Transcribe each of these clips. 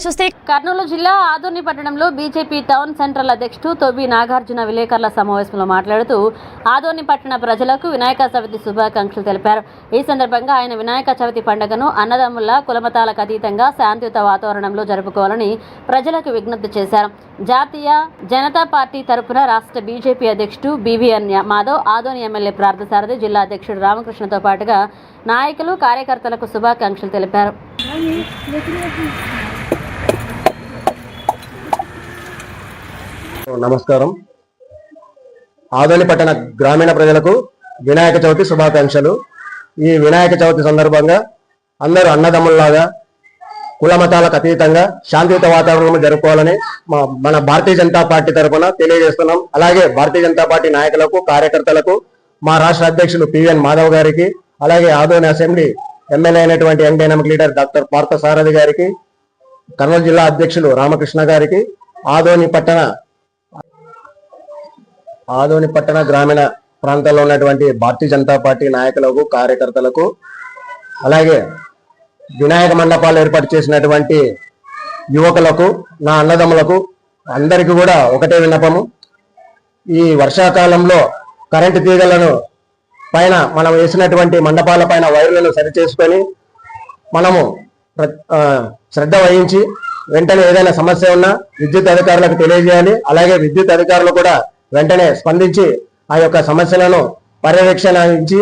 చూస్తే కర్నూలు జిల్లా ఆదోని పట్టణంలో బీజేపీ టౌన్ సెంట్రల్ అధ్యక్షుడు తొవ్వి నాగార్జున విలేకరుల సమావేశంలో మాట్లాడుతూ ఆదోని పట్టణ ప్రజలకు వినాయక చవితి శుభాకాంక్షలు తెలిపారు. ఈ సందర్భంగా ఆయన వినాయక చవితి పండుగను అన్నదమ్ముల కులమతాలకు అతీతంగా శాంతియుత వాతావరణంలో జరుపుకోవాలని ప్రజలకు విజ్ఞప్తి చేశారు. జాతీయ జనతా పార్టీ తరపున రాష్ట్ర బీజేపీ అధ్యక్షుడు బీవీఎన్ మాధవ్, ఆదోని ఎమ్మెల్యే పార్థసారథి, జిల్లా అధ్యక్షుడు రామకృష్ణతో పాటుగా నాయకులు కార్యకర్తలకు శుభాకాంక్షలు తెలిపారు. నమస్కారం. ఆదోని పట్టణ గ్రామీణ ప్రజలకు వినాయక చవితి శుభాకాంక్షలు. ఈ వినాయక చవితి సందర్భంగా అందరూ అన్నదమ్ముల్లాగా కులమతాలకు అతీతంగా శాంతియుత వాతావరణంలో జరుపుకోవాలని మన భారతీయ జనతా పార్టీ తరఫున తెలియజేస్తున్నాం. అలాగే భారతీయ జనతా పార్టీ నాయకులకు, కార్యకర్తలకు, మా రాష్ట్ర అధ్యక్షులు పివిఎన్ మాధవ్ గారికి, అలాగే ఆదోని అసెంబ్లీ ఎమ్మెల్యే అయినటువంటి young dynamic leader doctor Parthasarathy గారికి, కర్నూలు జిల్లా అధ్యక్షులు రామకృష్ణ గారికి, ఆదోని పట్టణ గ్రామీణ ప్రాంతాల్లో ఉన్నటువంటి భారతీయ జనతా పార్టీ నాయకులకు, కార్యకర్తలకు, అలాగే వినాయక మండపాలు ఏర్పాటు చేసినటువంటి యువకులకు, నా అన్నదమ్ములకు అందరికీ కూడా ఒకటే విన్నపము. ఈ వర్షాకాలంలో కరెంటు తీగలను పైన మనం వేసినటువంటి మండపాల పైన వైర్లను సరిచేసుకొని మనము శ్రద్ధ వహించి వెంటనే ఏదైనా సమస్య ఉన్నా విద్యుత్ అధికారులకు తెలియజేయాలి. అలాగే విద్యుత్ అధికారులు కూడా వెంటనే స్పందించి ఆ యొక్క సమస్యలను పర్యవేక్షించి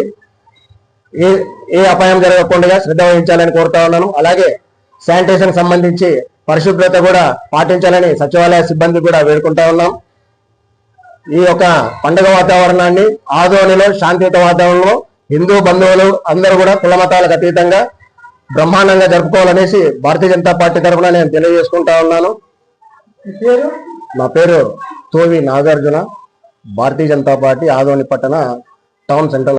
ఏ అపాయం జరగకుండా శ్రద్ధ వహించాలని కోరుతా ఉన్నాను. అలాగే శానిటేషన్ సంబంధించి పరిశుభ్రత కూడా పాటించాలని సచివాలయ సిబ్బంది కూడా వేడుకుంటా ఉన్నాం. ఈ యొక్క పండుగ వాతావరణాన్ని ఆదోనిలో శాంతియుత వాతావరణంలో హిందూ బంధువులు అందరూ కూడా కులమతాలకు అతీతంగా బ్రహ్మాండంగా జరుపుకోవాలనేసి భారతీయ జనతా పార్టీ తరఫున నేను తెలియజేసుకుంటా ఉన్నాను. నా పేరు తొవ్వి నాగార్జున, భారతీయ జనతా పార్టీ ఆదోని పట్టణ టౌన్ సెంట్రల్